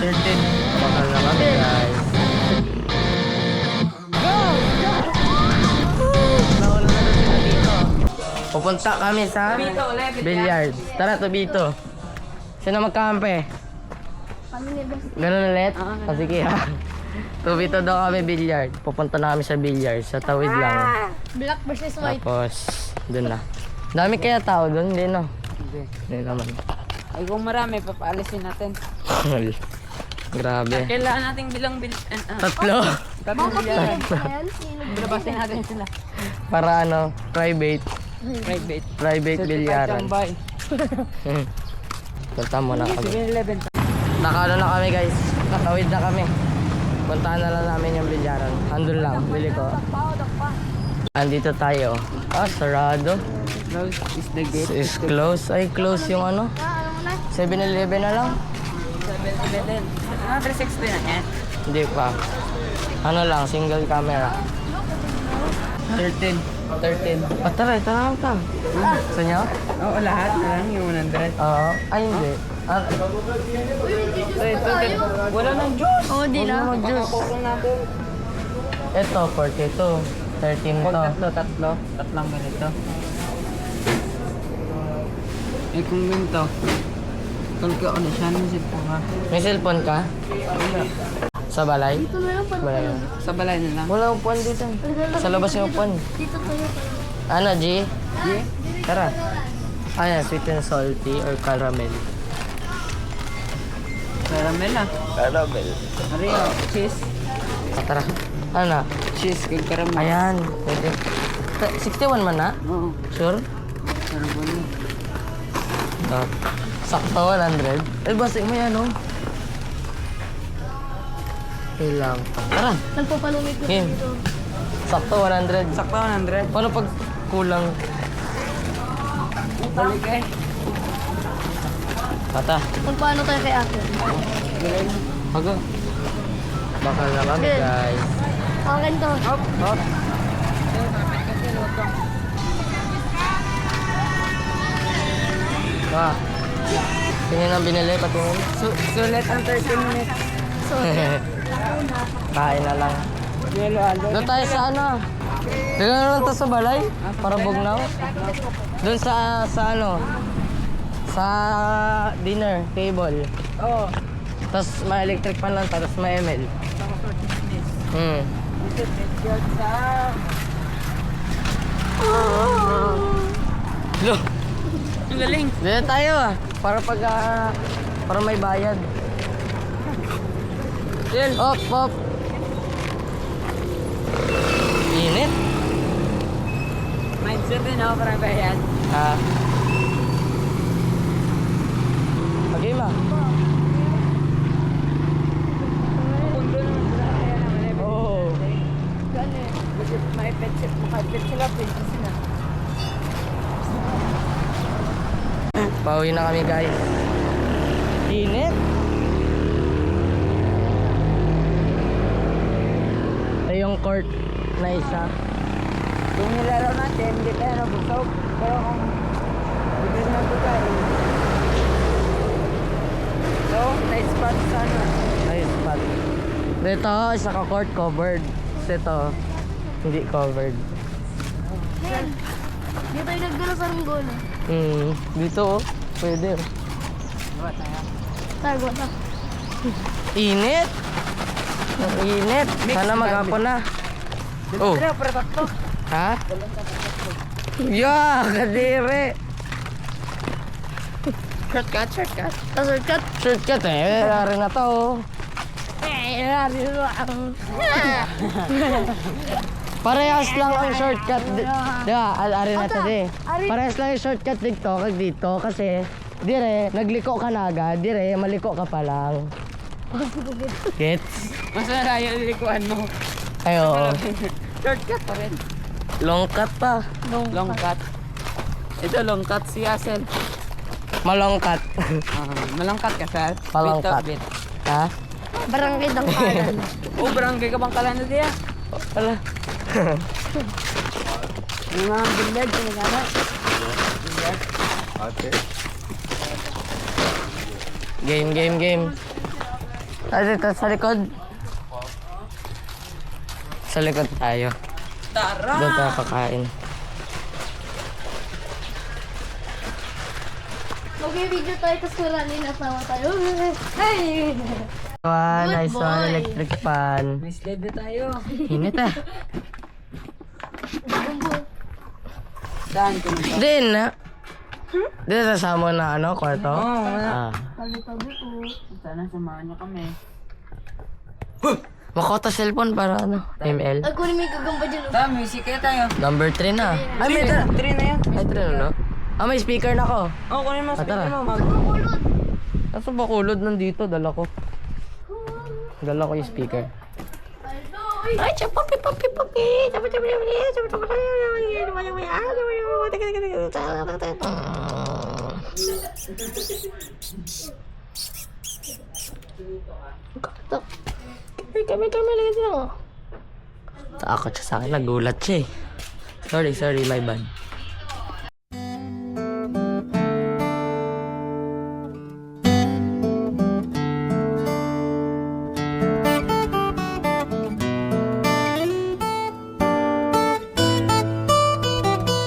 Bakal na kami guys. Nauna na sila dito. Pupunta kami sa billiard. Tara, Tobito. Sino magkampe? Ganun ulit? Sige ha. Tobito daw kami billiard. Pupunta na kami sa billiard. Sa tawid lang. Black versus white. Tapos, dun na. Dami kaya tao dun? Hindi no? Hindi naman. Ay kung marami, papaalisin natin. Grabe. Kailangan nating bilang Tatlo. Labasin natin sila. Para ano, private Private bilyaran. tambay. Punta muna kami. 7-Eleven. Nakano na kami guys. Nakawid na kami. Puntahan na lang namin yung bilyaran. Andun lang, bili ko. Andito tayo. Sarado. Close is the gate. Is close. Ay, close yung ano. 7-Eleven na lang. 7-Eleven. 360 na yan. Hindi pa. Ano lang, single camera. 13. Tara lang ka. Gusto nyo? Oo, lahat na lang yung 100. Oo. Ay, hindi. Wala nang juice. Oo, di na. Pakakokong natin. Ito, 42. 13 Huwag to. tatlong ganito. Eh kung ganito, kung ano siya, nasip ko nga. May cellphone ka? Sa balay? Dito na lang Balay. Sa balay na lang. Wala upuan dito. Sa labas yung upuan. Dito tayo. Ano, G? Yeah. Tara. Ayan, sweet and salty or caramel. Caramel ah. Caramel. Ari, cheese. Tara. Ano? Cheese kag caramel. Ayan, pwede. 61 man na? Oo. Sure? Caramel. Sakto 100. Basta mo yan, oh. Ilang. Tara. Nagpapalumit na Game. dito. Sakto 100. Sakto 100. Paano pag kulang? Balik eh. Tata. Kung paano tayo kay ate. Hago. Bakal na kami, Good. guys. Akin to. Hop. Tingin ang binili, patingin. Sulit ang 13 minutes. Kain na lang. Yelo alo. Doon tayo sa ano? Doon na lang tayo sa balay? Para bugnaw? Doon sa ano? Sa dinner table. Oo. Tapos may electric fan lang, tapos may ML. Lo, Ang galing. dito tayo ah. Para pag para may bayad. Op. Init. Mindset din ako para bayad. Okay ma. Kung doon naman sila kaya naman eh. Oo. Gani. May pet sila, pwede sila. Pauwi na kami guys. Init. Ito yung court na isa. Kung nilaro natin, hindi tayo nabusog. Pero kung hindi na bugay. So, nice spot sana. Nice spot. Dito, isa ka court covered. Ito, hindi covered. Dito tayo naggala sa Ringgol. Dito oh. Pwede oh. Tago na. Init! Ang init! Sana maghapon na. Oh. Pero, pero takto. Ha? Yeah! Kadiri! Shortcut. Shortcut. Shortcut eh. Wala rin na to oh. Parehas lang ang shortcut. Diba? Ari na to di. Parehas lang yung shortcut dito kag dito kasi dire nagliko ka na agad, dire maliko ka pa lang. Gets? Mas malayo yung likuan mo. Ayo. Shortcut pa rin. Long cut pa. Long cut. Ito long cut si Asel. Malong cut. Malangkat ka, Sal. Malangkat. Bit. Ha? Barangay Dangkalan. Oh, barangay ka bang kalan na diya? Wala. Yung mga bilad, yung mga Game. Dito sa likod. Sa likod tayo. Tara! Doon tayo kakain. Mag-video tayo tapos kuranin at tawa tayo. Ay! One, Good nice one, boy. electric fan. May sled na tayo. Init ah. Saan ko na? Din na. Dito sa samo na ano, kwarto? Oo, wala. Ah. Tabi-tabi ko. Sana samahan niyo kami. Makota cellphone para ano, ML. Ay, kunin mo yung gagamba dyan. Tara, music kaya tayo. Number 3 na. Ay, may 3 na yan. Ay, 3 na no? Ah, may speaker na ko. Oo, kunin mo Ah, speaker tara. mo. Nasa bakulod nandito, dala ko. Dala ko yung speaker. Ay, siya, papi, papi, papi. Kami lagi dito. Takot siya sa akin, nagulat siya eh. Sorry, my bad.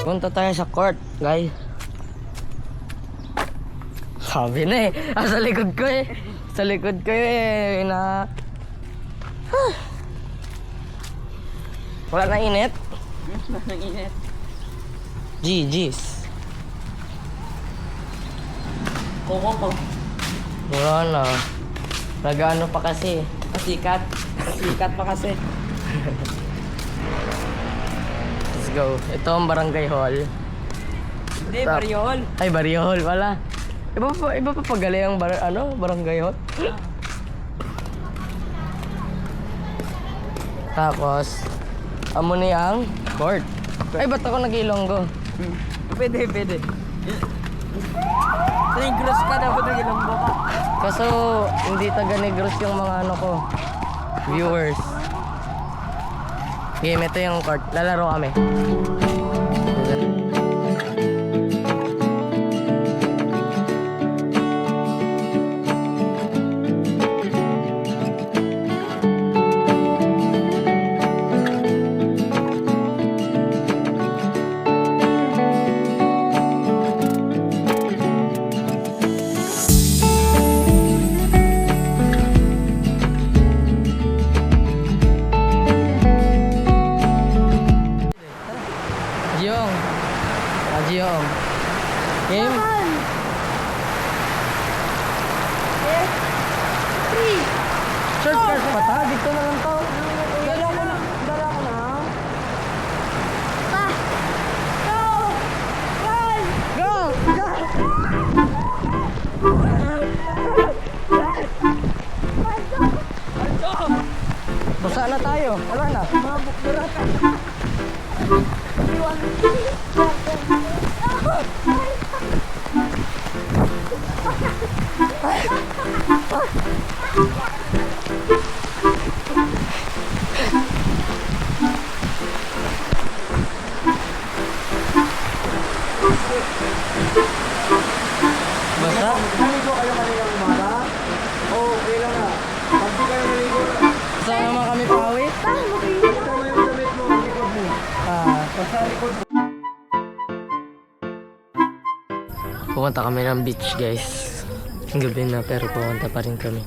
Punta tayo sa court, guys. Sabi na eh. Sa likod ko eh. Sa likod ko eh. Wala na init. Ang init. GG's. Koko. Wala na. Nag-ano pa kasi. Pasikat. Pasikat pa kasi. Let's go. Ito ang barangay hall. Hindi, Mariol. Ay, barangay hall. Wala. Iba pa pagali ang barangay hall. Tapos, amo ni ang court. Ay, ba't ako nag-Ilonggo? Pwede. Negros ka, dapat nag-Ilonggo ka. Kaso, hindi taga-Negros yung mga ano ko. Viewers. Game, ito yung court. Lalaro kami. Jiong. Jiong. Game? Shortcut pa ta? Dito na lang to. Dala ko na. Go! Basa na tayo. Wala na. Basa? Naligo kayo kanilang umaga? Oo, okay lang na. Pag di kayo naligo, Saan naman kami pawi? ito mo yung damit mo, ang likod mo. Sa likod mo. Pupunta kami ng beach, guys. Ang gabi na, pero pupunta pa rin kami.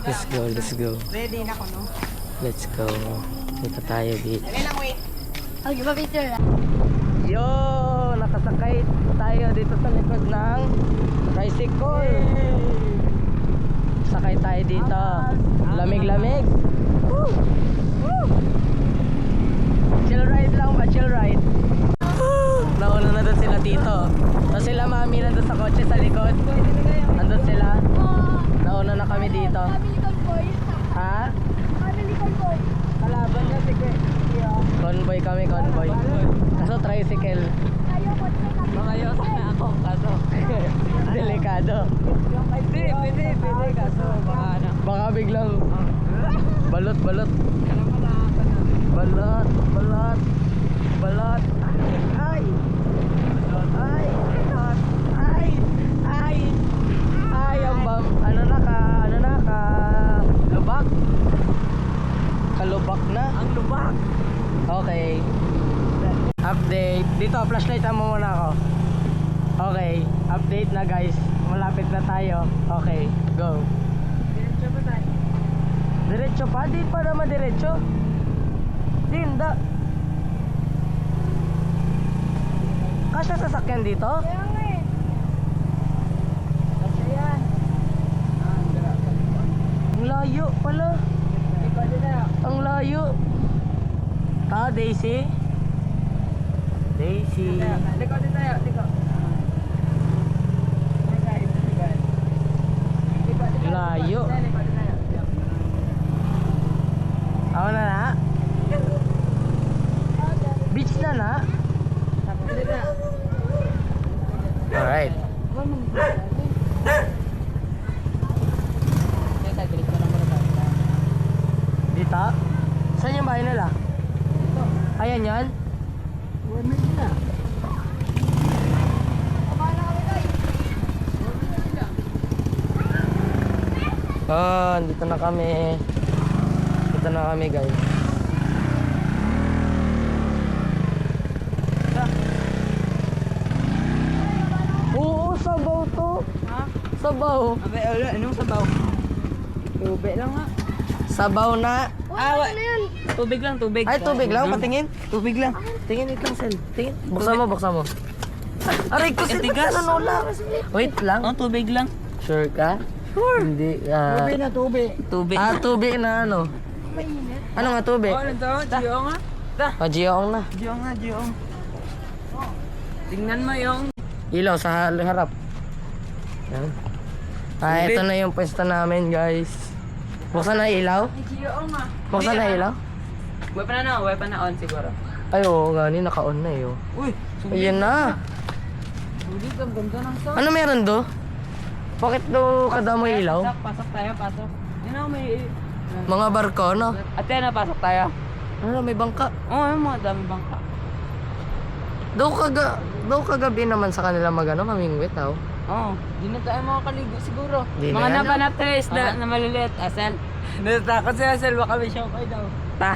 Let's go. Ready na ko, no? Let's go. Dito tayo, beach. Okay, pa-picture ah. Yo! Nakasakay tayo dito sa likod ng tricycle. Sakay tayo dito. Lamig-lamig. Woo! Woo! Chill ride lang ba? Chill ride. Nauna na doon sila tito. Tapos sila mami nandun sa kotse sa likod. Nandun sila. Nauna na kami dito. Family convoy. Ha? Family convoy. Kalaban niya, sige. Convoy kami, convoy. Kaso tricycle. Ayoko na kami. Mga yosa na ako, kaso. Delikado. Hindi, pwede, kaso. Baka na. Baka biglang balot. Balot. Ay! Ay! Ay! Ay! Ang bam. Ano na ka? na. Ang lubak. Okay. Update. Dito, flashlight mo muna ako. Okay. Update na guys. Malapit na tayo. Okay. Go. Diretso ba tayo? Diretso pa? Di pa naman diretso. Di, hindi. Kasya sasakyan dito? Kaya nga eh. Kasi yan. Ang layo pala. Ikaw din na. Ang layo. Ah, Daisy? Daisy. Liko din tayo. Liko. Layo. Ako na na. Beach na na. Alright. Dito? Saan yung bahay nila? Ayan yan? Ah, dito na kami. Dito na kami guys. Oo, sabaw to. Ha? Sabaw. Abe, anong sabaw? Tubig lang nga. Sabaw na. Ano yan? Tubig lang, tubig. Ay, tubig lang. Patingin. Tubig lang. Tingin it lang, Sel. Tingin. Buksan mo, buksan mo. Aray ko, Sel. Tigas. Ano lang? Wait lang. Oh, tubig lang. Sure ka? Sure. Hindi. na tubig. Tubig. Ah, tubig na ano. Mainit. Ano nga tubig? Oh, nandito. Gio nga. Ta. Ah, Giyoong na. Gio nga, Gio. Tingnan mo yung... Ilaw sa harap. Yan. Ah, ito na yung pwesto namin, guys. Buksan na ilaw? Gio nga. Buksan na ilaw? Weapon na on siguro. Ay, oo, gani, naka-on na yun. Uy, Ayan na. sulit ang ganda ng sound. Ano meron do? Bakit do kadamo ilaw? Pasok tayo, pasok. Yun ako may... Mga barko, no? Ate, pasok tayo. Ano, may bangka. Oo, oh, yung mga dami bangka. Daw kagabi naman sa kanila magano, mamingwit, aw. Oo, di na tayo makakaligo siguro. Di na Mga yan. napanap tayo isda na maliliit. Asel. Natatakot si Asel, baka may siyokay daw. Ta.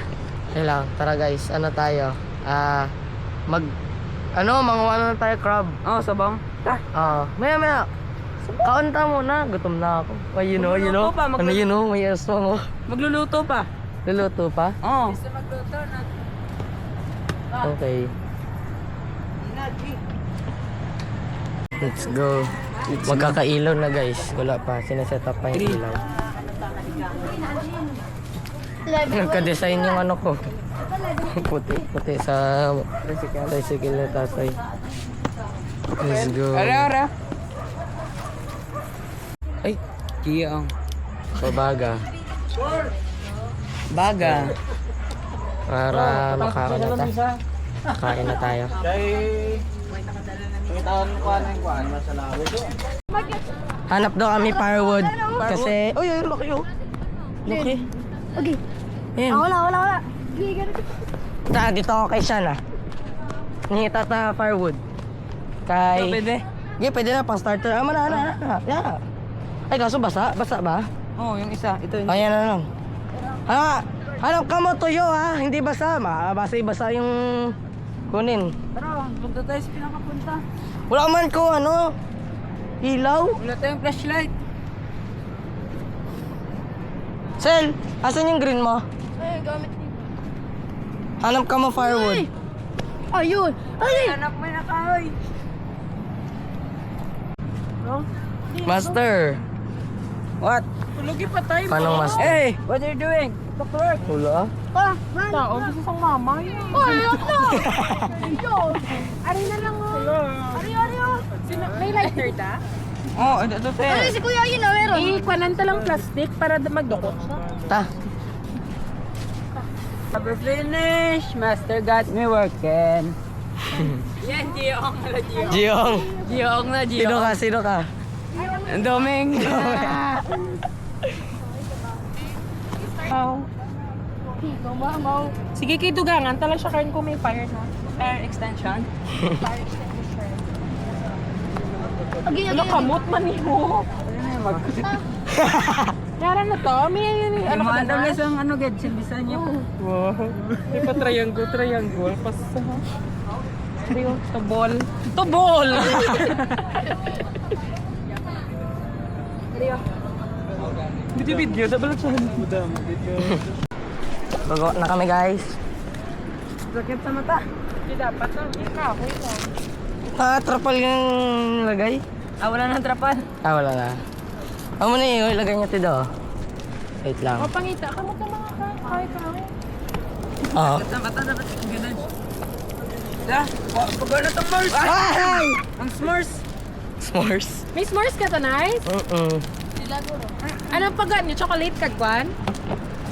Okay lang, tara guys, ano tayo? Mga ano na tayo, crab. Oo, sabang. Ta. Maya. Kaunta muna, gutom na ako. Oh, you know. Magluluto pa, Ano you know, may aswang oh. Magluluto pa. Luluto pa? Oo. Gusto magluto na. Okay. Let's go. Magkakailaw na guys. Wala pa, sinaset up pa yung ilaw. Nagka-design yung ano ko. Puti sa tricycle na tatay. Let's go. Ara. Ay, Giyong. pabaga. Baga. Para makain na tayo. Kain na tayo. Hanap daw kami firewood. Kasi, ay, laki oh. Laki. Okay. Ayan. Wala. Sige, ganito. Dito ako kay Shana. Nihita ta firewood. Kay... Pwede. Yeah, pwede na pang starter. Mana. Yeah. Ay, kaso basa? Basa ba? Oo, yung isa. Ito yung... Ayan na lang. Hanap ka mo tuyo ha. Hindi basa. Basa yung kunin. Tara, punta tayo sa pinakapunta. Wala man ko ano. Ilaw. Wala tayong flashlight. Sel, asan yung green mo? Ay, gamit dito. Hanap ka mo firewood. Ayun. Ay! Anak mo na kahoy. Master. What? Tulugi pa tayo. Paano master? Hey, what are you doing? Back to work. Wala. Man. Taon, gusto sang mama yun. Ay, ano? Ayun. Ari na lang oh. Ari. May lighter ta? Oo, ito tayo. Ano si Kuya yun na meron? Ikwanan talang plastic para magdukot siya. Ta. Never finish, master got me working. Yan, Giyong na Jiong. Giyong na, Sino ka? Ang doming. Ikaw mamaw. Sige, kay Dugangan, tala siya karon kung may fire na. Fire extension. Okay. Ano kamot man mo? Yara na to? May ano ka Ano na? guys ang ano gad silbisan niya po. Wow. Di pa triangle. Pasa. Tobol. Tobol! Video, double sa Bago na kami guys. Sakit sa mata. Hindi dapat lang. Ikahoy lang. Trapal yung lagay. Wala nang trapal. Wala na. Amo na yung ilagay niya tido. Wait lang. O, pangita ka mo ka mga kahoy. Oo. Sa mata dapat ganun. Da, pag na to first. Ay! Ang s'mores. S'mores. May s'mores ka to, nice? Anong pagkat niyo? Chocolate kag kwan?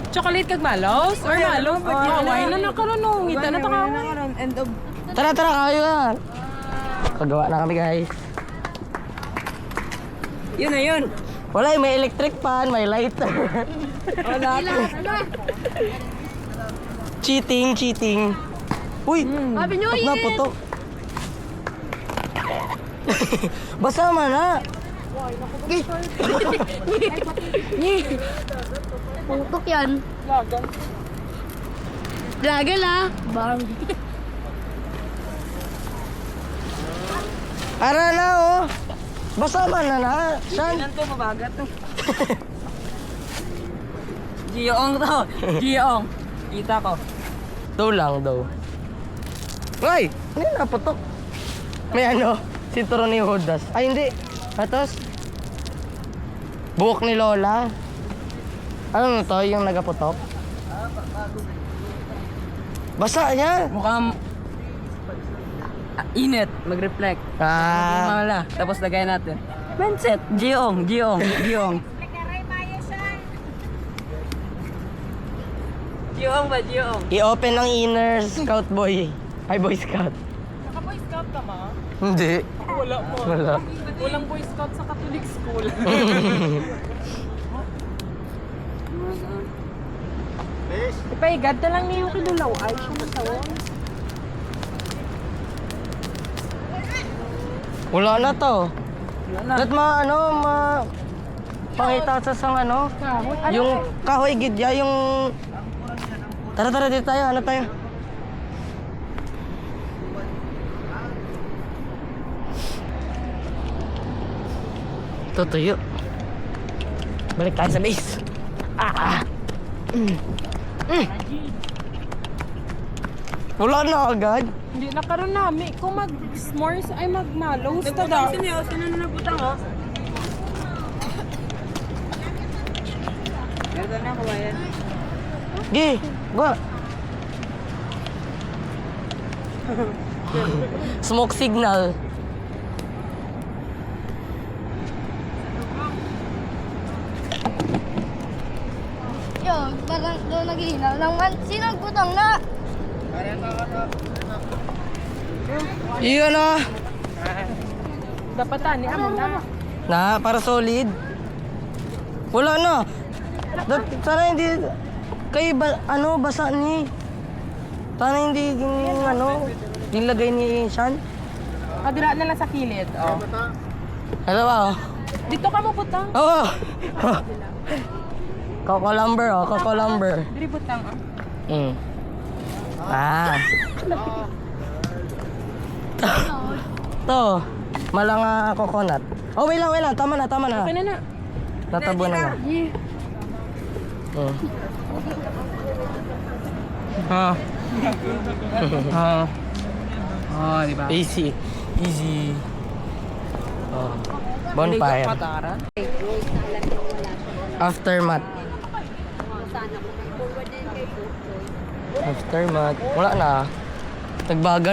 Chocolate kag malos? Or malos? Why na nakaroon nung ngita na to ka? End of. Tara, kayo na. Kagawa na kami guys. Yun na yun. Wala may electric fan, may lighter. Wala. Cheating. Uy! Happy New ba't Year! naputok? Basa man na. Putok yan. Dragon ah. Bang. Ara na oh. Basa man na. Saan? Ilan to mabagat to. Giyoong to. Giyoong. Kita ko. Daw lang daw. Ay! Ano yung naputok? May ano? Sinturon ni Judas. Ay hindi. Atos? Buhok ni Lola. Ano to? Yung nagaputok? Basa niya. Mukhang init, mag-reflect. Wala. Tapos lagay natin. Mindset. Giyoong. Giyoong ba? Giyoong. I-open ang inner scout boy. Ay, boy scout. Naka-boy scout ka ma? Hindi. Wala mo. Wala. Walang boy scout sa Catholic school. Ipaigad na lang niyo yung kinulaw ay siya masawon. Wala na to. Wala na. Let pakita sa sang ano. Kahoy. Yung kahoy gidya, yung... Tara, dito tayo. Ano tayo? Tutuyo. Balik tayo sa base. Wala na agad. Hindi nakaroon namin. Kung mag-s'mores ay mag-malos ta daw. Sino na nabutang ha? Ganda na kawayan. Gi, ba? Smoke signal. Yo, parang doon naghihinaw lang man. Sino nagputang na? Iyon na. Dapat ani amo na. Na, para solid. Wala na. Sana hindi... Kay basa ni. Sana hindi nilagay ni Sean. Dira na lang sa kilid. Oh. Hello ba? Dito ka mo butang. Oo. Coco lumber oh, coco lumber. Diri butang. Oh. To, malanga coconut. Oh, wait lang. Tama na. Okay na na. Natabo na nga. Di ba? Easy. Oh. Bonfire. Aftermath. Wala na. Nagbaga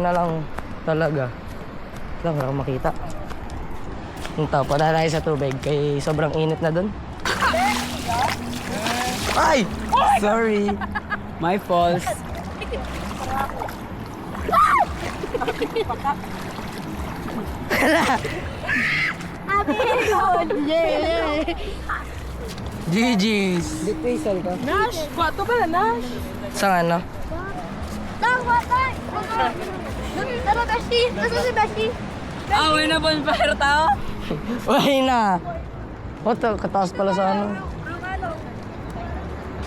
na lang talaga. Wala akong makita. Punta pa na tayo sa tubig kay sobrang init na dun. Ay! Sorry. My fault. Yeah. GG's. Disposal ka. Nash, kwato ka na Nash. Sa ano? Tama tayo. Tara, Beshi. Nasa si Beshi. Away na bonfire tao? Why na? O, kataas pala sa ano.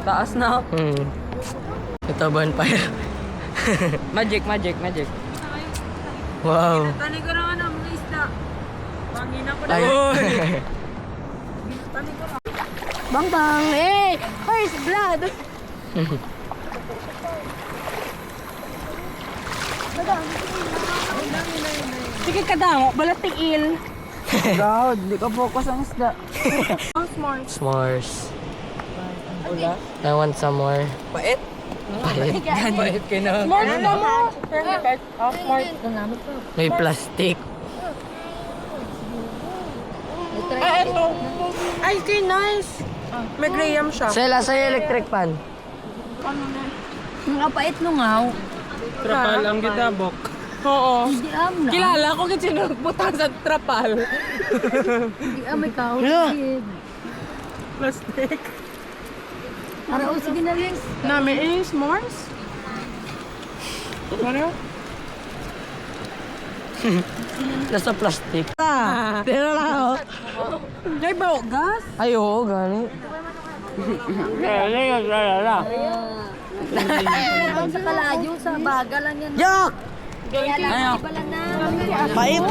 Taas na. Ito, bonfire. Magic. Wow. Tani ko na nga mga isda. Pangina ko Ay. Bang bang! Eh! First blood! Sige ka daw, balatiin. God, di ka focus ang isda. S'mores. Wala. I want some more. Pait? Pait. Pait ka na. Smart na mo. May plastic. Ay, ito. Ay, okay, nice. May Graham siya. Sela, sa'yo electric pan. Ang kapait nung ngaw. Trapal ang gitabok. Oo. Hindi am na. Kilala ko kasi nagputang sa trapal. Hindi am ikaw. Yeah. Plastic. Para o sige na rin. Nami is s'mores. Ano? Nasa plastic. Ah. Tira lang ako. Ay, ba, gas? Ay, oo, gani. Ang sa kalayo, sa baga lang yan. Yak! Kaya lang, di pala na. Pait!